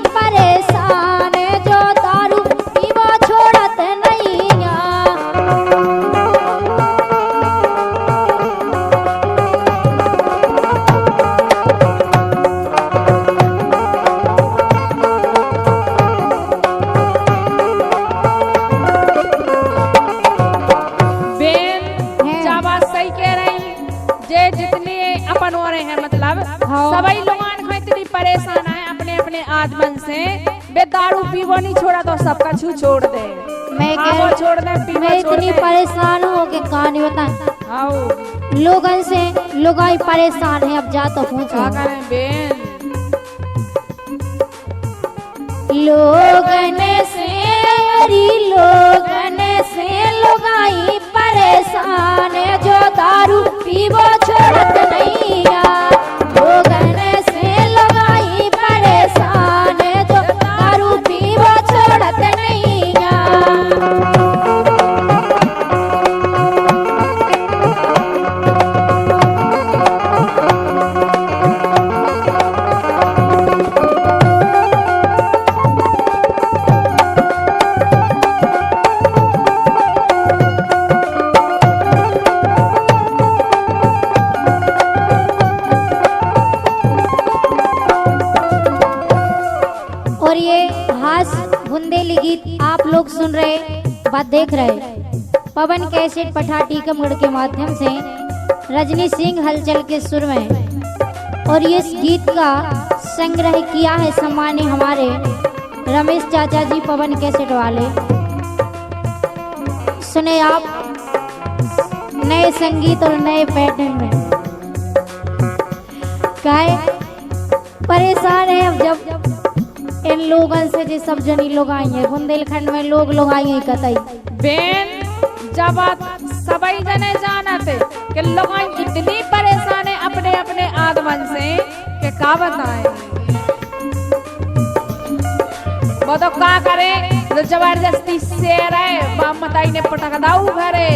परेशान जो दारू पीवो छोड़त नैया। अपन हो रहे हैं मतलब सभी लोग इतनी परेशान है अपने अपने आदमन से बे दारू पीवो नहीं छोड़ा तो सबका छू छोड़ दे। मैं छोड़ दे पीवो मैं इतनी परेशान हो के कहानी बताएं लोगन से लोग परेशान है। अब जा तो पूछो बेन लोगन से लोगाई परेशान जो दारू पीवो छोड़त नैया। लोगन से लोगाई परेशान जो दारू पीवो छोड़त नैया। और ये हास्य बुंदेली गीत आप लोग सुन रहे बात देख रहे पवन कैसेट पठा टीकमगढ़ के माध्यम से रजनी सिंह हलचल के सुर में। और ये इस गीत का संग्रह किया है सम्मानी हमारे रमेश चाचा जी पवन कैसेट वाले। सुने आप नए संगीत और नए पैटर्न में काहे परेशान है। अब जब इन लोगों से जो सब जनी लोग आई है बुंदेलखंड में लोग आई है कतई बेन जब सभी जने जानते कि लोग इतनी परेशान है अपने अपने आदमन से कि का बताएं वो तो का करे तो जबरदस्ती शेर है बाम मताई ने पटक दाऊ घरे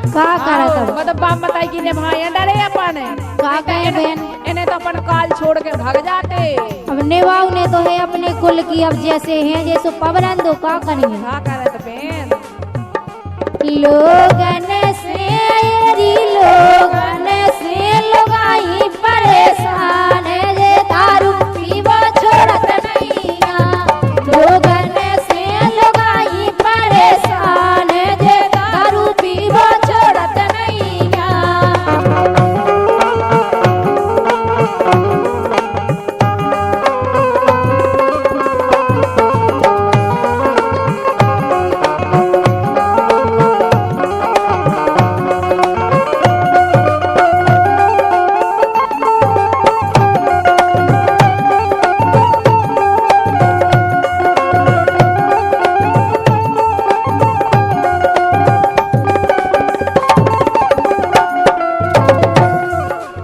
का करत वो तो बाम मताई की ने भाई डरे अपन का कहे बहन इन्हें तो अपन काल छोड़ के भाग जाते। अब निभाव ने तो है अपने कुल की अब जैसे हैं जैसे पवरन दो का करेंगे का करत बेन लोगन से लोगाई परेशान जे दारू पीवो छोड़त नैया। लोगन से लोगाई परेशान जे दारू पीवो छोड़त नैया।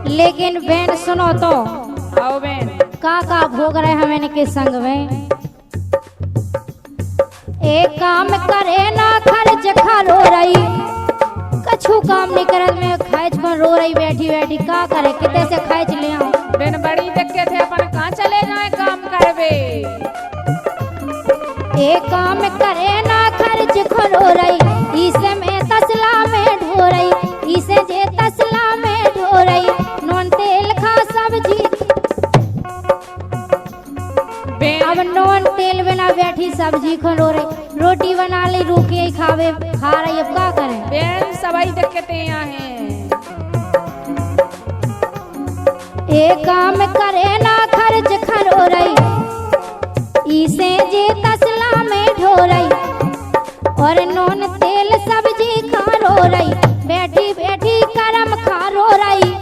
लेकिन बहन सुनो तो आओ बेन का भोग रहे हमें के संग में एक काम करे ना खर्च खरो रही कछु काम नहीं करत में खैच पर रो रही बैठी बैठी का करे किते से खैच ले आऊं बेन बड़ी दिक्कत है अपन कहाँ चले जाए काम करवे। एक काम करे ना खर्च खरो रही इसे में तसला में ढो रही इसे जे तसला में ढो रही नून तेल खा सब्जी अब नून तेल बिना बैठी सब्जी खो रही रोटी बना ली रूखी खावे खा रही अब का करें बेन सभी दिक्कतें यहाँ हैं। एक काम करे ना खर्च खरो रही इसे जे तसला में ढो रही और नून तेल सब्जी खा रो रही बैठी बैठी करम खा रो रही।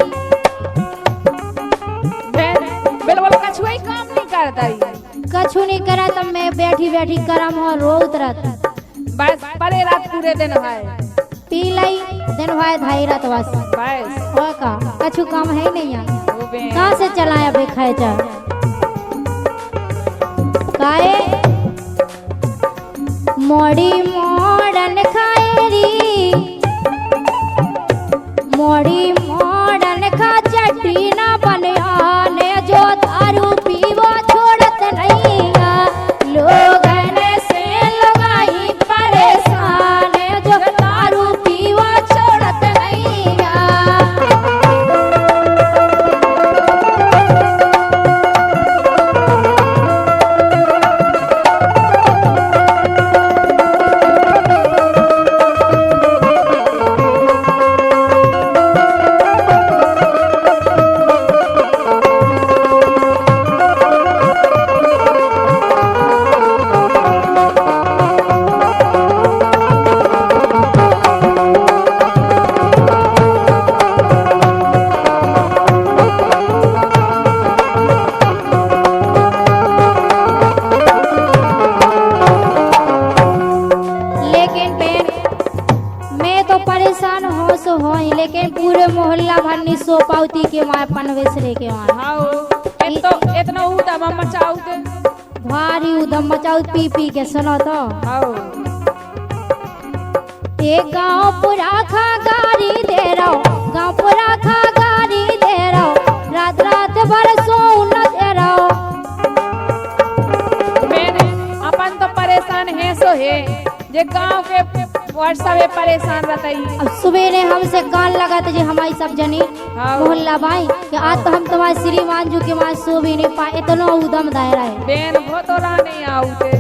बिल्कुल कछु ही काम नहीं करता कछु नहीं करा तब मैं बैठी बैठी करम हो रो उतरत बस परे रात पूरे दिन है पी लई दिन भाई धाई रात बस बस और का कछु काम है ही नहीं है वो बेन कहाँ से चलाया बे खाए जा काए मोड़ी मोड़न खाएरी मोड़ी मोड़न खा चट्टी ना बनियाने जो दारू पीवो छोड़त नहीं। माए पनवेसरे के वहाँ हाओ इतना उदम मचाऊ दे भारी उदम मचाऊ पी पी के सुनो तो हाओ एक गाँव पूरा खा गारी दे रहो गाँव पूरा खा गारी दे रहो रात रात भर सो न दे रहो मैंने अपन तो परेशान है सो है जे गांव के वर्षा में परेशान रहतई अब सुबेरे हमसे कान लगा तो जो हमारी सब जनी हाँ। मोहल्ला भाई कि आज तो हम तुम्हारे श्रीमान जी के वहाँ सो भी नहीं पाए इतना उदम दायरा है बेन भोतोरा नहीं आउते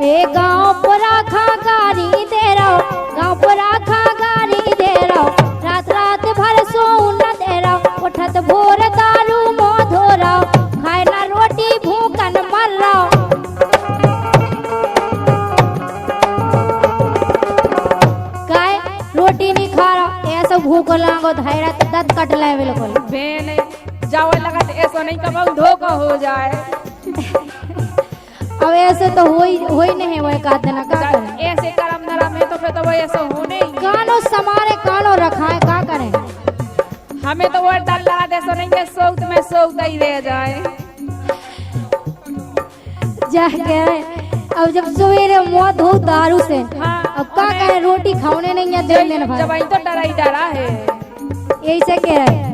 ए गाँव पूरा खा गारी दे रहो गाँव पूरा खा गारी दे रहो रात रात भर सो न दे रहो उठत भोर दारू मुँह धो रहो खाए ना रोटी भूखन मर रहो काय रोटी नहीं खा रहा ऐसा भूख लागो धायरा तो दत कट लाए बिल्कुल बेन जावे लगा तो ऐसा नहीं कब धोखा हो जाए अब ऐसे तो हो ही नहीं वो एक दिन का करें ऐसे करम नरम है तो फिर तो वो ऐसा होने ही कानो समारे कानो रखा है का करें हमें तो वो डर लगा दे सो नहीं के सौत में सौत ही रह जाए जा के अब जब सवेरे मुँह धो दारू से हाँ, अब का करें रोटी खाने नहीं है दे देना जब भाई तो डरा ही डरा है यही से कह रहे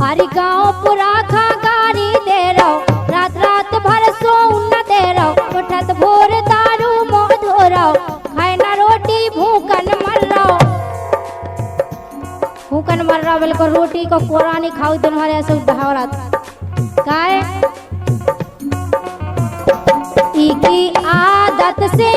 हरी गाँव पूरा खा गारी दे रहो रात रात भर सो न दे रहो उठत भोर दारू मुँह धो रहो खाए ना रोटी भूखन मर रहो भूखन मर रहा बिल्कुल रोटी को कोरा नहीं खाओ दिन भर ऐसे उठावरात काय इकी आदत से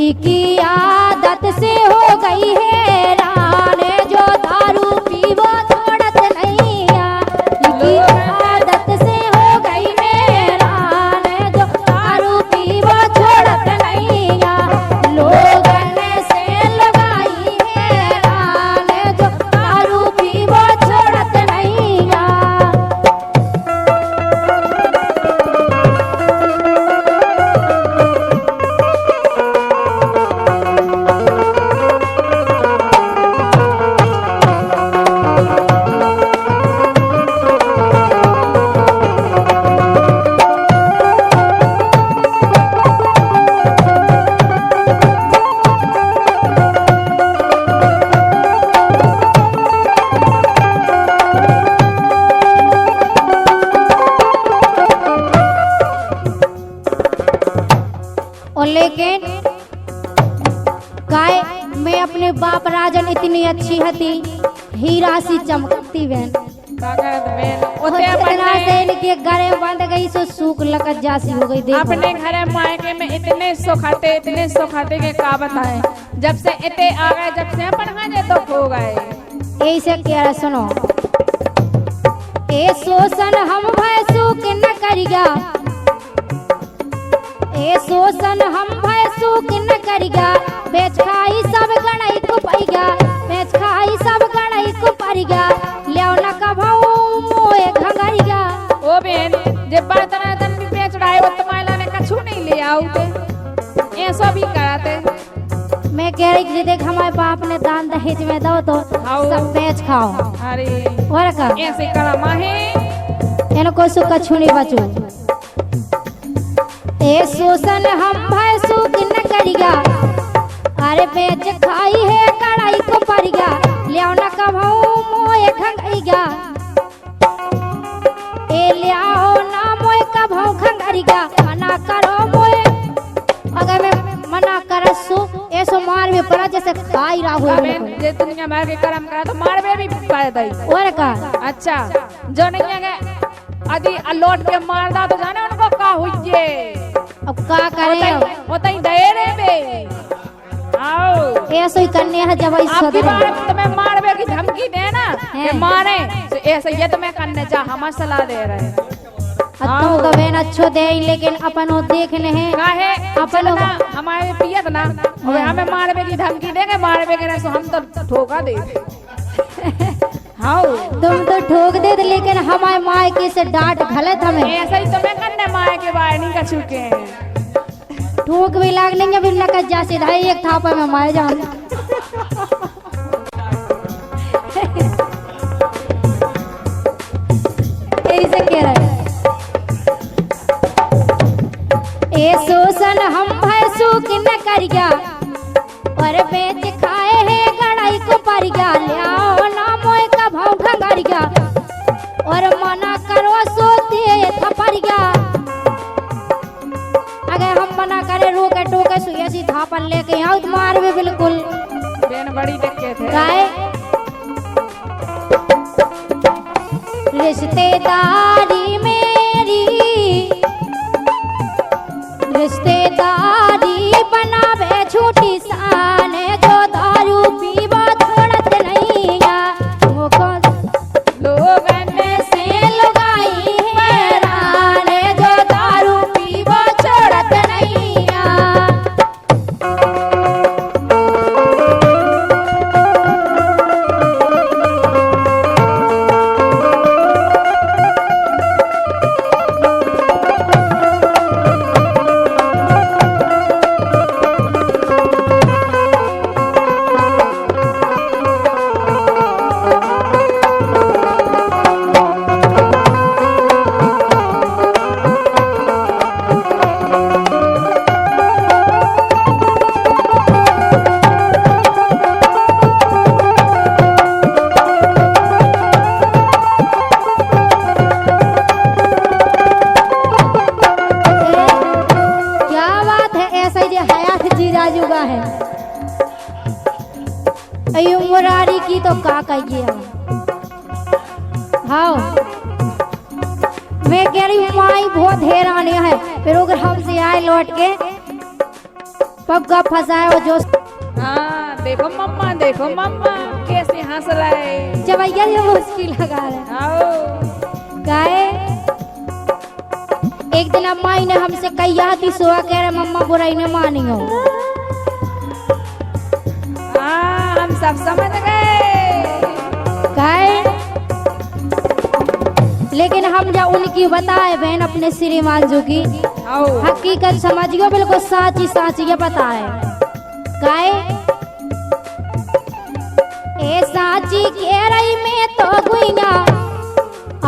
इकी आदत से हो गई है राने जो दारू पीवो छोड़त नहीं इकी आदत से हो गई है राने जो दारू पीवो छोड़त नहीं लोगन से लगाई है राने जो दारू पीवो छोड़त नहीं और लेकिन काय मैं अपने बाप राजन इतनी अच्छी हती हीरा सी चमकती बहन से इनके घरे बंद गई सो सूख लकत जासी हो गई देखो अपने घरे मायके में इतने सुखाते के का बताए जब से इतने आ गए जब से अपन हाजे तो खो गए यही से कह रहा सुनो ए शोषण हम भय सूख न करिया ए शोषण हम भय सूख न करिया बेच खाई सब गणई को पैगा बेच खाई सब गणई को परिगा लेव न कभाऊ मोए घंगरिया ओ बेन जे बर्तन भी बेच रहा है वो तुम्हारे ने कछु नहीं ले आउते ऐसा भी कराते मैं कह रही कि देख हमारे बाप ने दान दहेज में दो तो सब बेच खाओ अरे और का ऐसे करा है इनको सुख कछु नहीं बचू ए शोषण हम भय सूख न करिया अरे बेच खाई है कड़ाई को परिया लियाओ न कभाऊ मोए खंगरिया ए लियाओ ना मोए कभाऊ खंगरिया मना करो मोए अगर मैं मना कर सो ऐसो मार में पड़ा जैसे खाई रहा हो जे दुनिया भर के कर्म करा तो मार में भी कर दई और का अच्छा जो नहीं है आदि अलौट के मार दा तो जाने उनको का हुई अब का करे होता ही डेरे में आओ ऐसे ही करने है जब इस आपकी बार में तुम्हें मारने की धमकी देना कि मारे तो ऐसे ये तुम्हें करने जा हम सलाह दे रहे हैं तुम तो बेन अच्छो दे लेकिन अपन वो देखने हैं काहे अपन हमारे पियत ना हमें मारने की धमकी देंगे मारने के ना हम तो ठोका दे हाँ तुम तो ठोक दे लेकिन हमारे मायके से डांट गलत हमें ऐसा ही तुम्हें करने मायके बाहर नहीं कर चुके हैं ठोक भी लाग लेंगे फिर नकद जा सीधा एक थापा में मार जाऊंगा। ऐसे कह रहे ए शोषण हम भैंसू की न कर गया और बेच खाए है गड़ाई को पर गया लियाओ ना मोए का भाव खंगार गया और मना करो सो दे थपर गया। अगर हम मना करे रोके टोके सुई ऐसी थापन लेके आओ तो मार भी बिल्कुल बेन बड़ी दिक्कत है। गाय रिश्तेदारी मेरी रिश्तेदारी बनावे झूठी शान जो दारू पीवा छोड़त नहीं मुको लोगन से लुगाई हैरान जो दारू पीवा छोड़त नहीं मुरारी की तो का कहिए हाँ मैं कह रही हूँ माई बहुत हैरान है फिर अगर हमसे आए लौट के पग्गा फंसाए और जो हाँ देखो मम्मा कैसे हंस रहे चवैया ये मुश्किल लगा रहे आओ गाय एक दिन अम्मा ने हमसे कही आती सुहा कह रहे मम्मा बुराई न मानी हो हम सब समझ गए गाय लेकिन हम जा उनकी बताए बहन अपने श्रीमान जो की हकीकत समझियो बिल्कुल साची ये बताए गाय ए साची कह रही मैं तो गुइया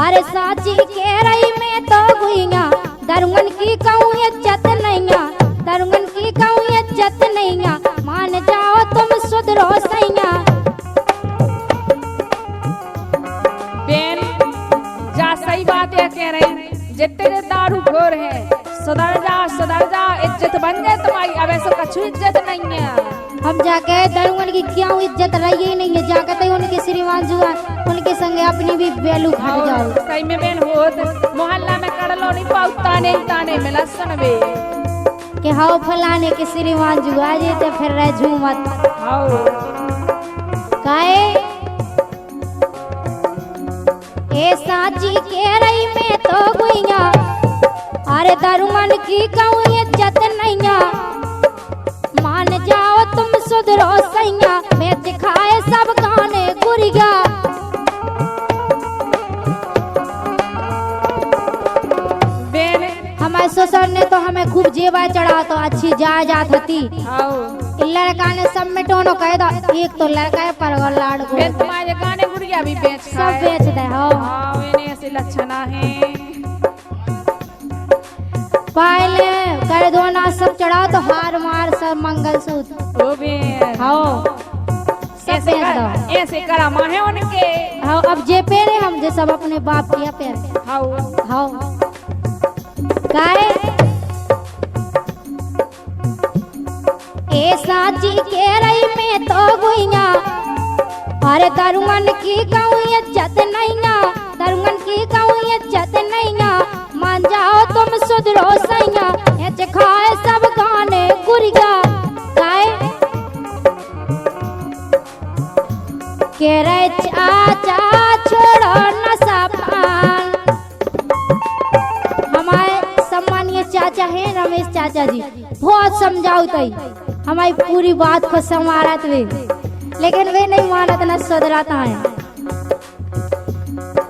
अरे साची कह रही मैं तो गुइया दरुगन की कहूँ इज्जत नहीं दरुगन की कहूँ इज्जत नहीं मान जाओ तुम सुधरो सैया बेन जा सही बात है कह रही जितने दारू घोर है सुधर जा इज्जत बन जाए तुम्हारी अब ऐसा कछु इज्जत नहीं है। हम जाके दरुगन की क्यों इज्जत रही ही नहीं है जाके तो उनके श्रीमान जुआ उनके संगे अपनी भी वैल्यू घट जाओ सही में बेन होत मोहल्ला में कड़लो नहीं पाऊ ताने मिला सुन बे कि हाउ फलाने के श्रीमान जुआ जे तो फिर रह झूमत हाउ काए ए साची कह रही मैं तो गुइया अरे दरुगन की कहूँ इज्जत नहीं मान जाओ तुम सुधरो सैया मैं दिखाए सब गाने गुरिया बेन हमारे ससुर ने तो हमें खूब जेवा चढ़ा तो अच्छी जायदाद होती लड़का ने सब में टोनो कह दो एक तो लड़का है पर लाड़ को बेन तुम्हारे गाने गुड़िया भी बेच सब बेच दे हो इन्हें ऐसे लक्षण है पहले कर दो ना सब चढ़ाओ तो हार मार सब मंगलसूत्र ओ बेन हाँ सब बेच दो ऐसे करामा है उनके हाँ अब जे पेरे हम जे सब अपने बाप किया पेरे हाउ हाँ गाय ए साची कह रही मैं तो गुइया अरे दरुगन की कहूँ इज्जत नहीं दरुगन की कहूँ इज्जत नहीं मान जाओ तुम सुधरो सैया ये खाए सब गाने गुरिया गाय कह रहे चाचा छोड़ो नशा पान हमारे सम्मानीय चाचा हैं रमेश चाचा जी बहुत समझाओ तई हमारी पूरी बात को संवारत वे लेकिन वे नहीं मानत न सुधराता है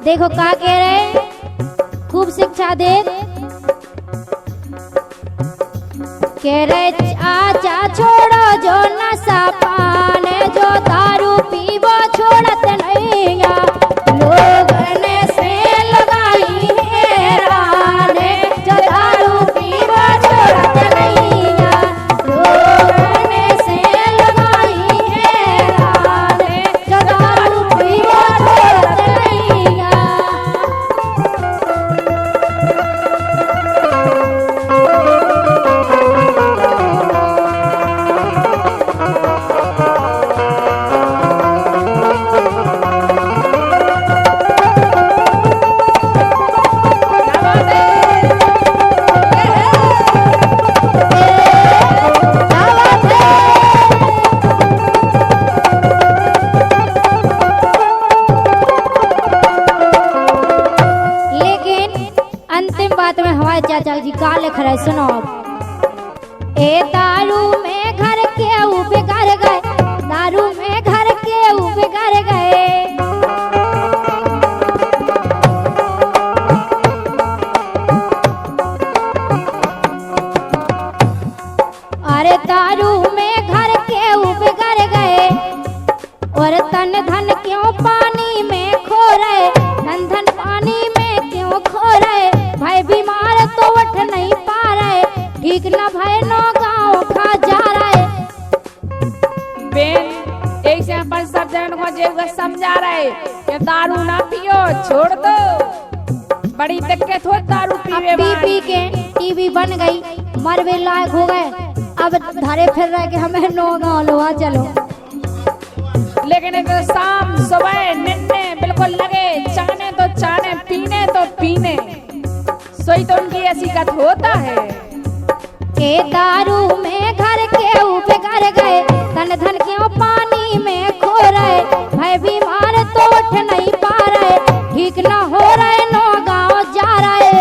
देखो क्या कह रहे खूब शिक्षा दे के रे चाचा छोड़ो जो नशा पाने, जो दारू पीवो छोड़त नहीं या लोग ने से लगाई है राने, जो दारू पीवो छोड़त नहीं या लोग ने से लगाई है राने, जो दारू पीवो छोड़त नहीं या। अंतिम बात में हमारे चाचा जी का लिख रहे सुनो अब। ए दारू में घर के बिगड़ गए, दारू में घर के बिगड़ गए, अरे दारू में घर के बिगड़ गए, और तन धन क्यों पानी में खो रहे, धन धन पानी में क्यों खो रहे, भाई बीमार तो उठ नहीं पा रहे, ठीक न भाई नो गाँव खा जा रहे। बेन एक से अपन सब जन को जेब समझा रहे कि दारू ना पियो, छोड़ दो, बड़ी दिक्कत हो दारू पीवे पी पी के टीवी बन गई, मरवे लायक हो गए, अब धरे फिर रहे कि हमें नो गाँव लो चलो। लेकिन एक शाम सुबह निन्ने बिल्कुल लगे, चाहने तो चाहने, पीने तो पीने, सोई तो उनकी ऐसी कथ होता है के दारू में घर के बिगड़ गए, धन धन क्यों पानी में खो रहे, भाई बीमार तो उठ नहीं पा रहे, ठीक न हो रहे नो गाँव जा रहे।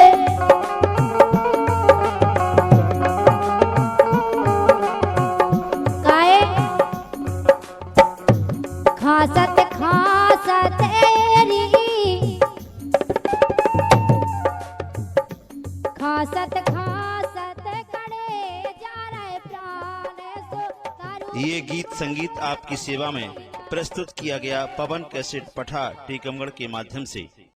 काए खासत खासत एरी, खासत खासत कड़े जा रहे प्राण सो दारू। ये गीत संगीत आपकी सेवा में प्रस्तुत किया गया पवन कैसेट पठा टीकमगढ़ के माध्यम से।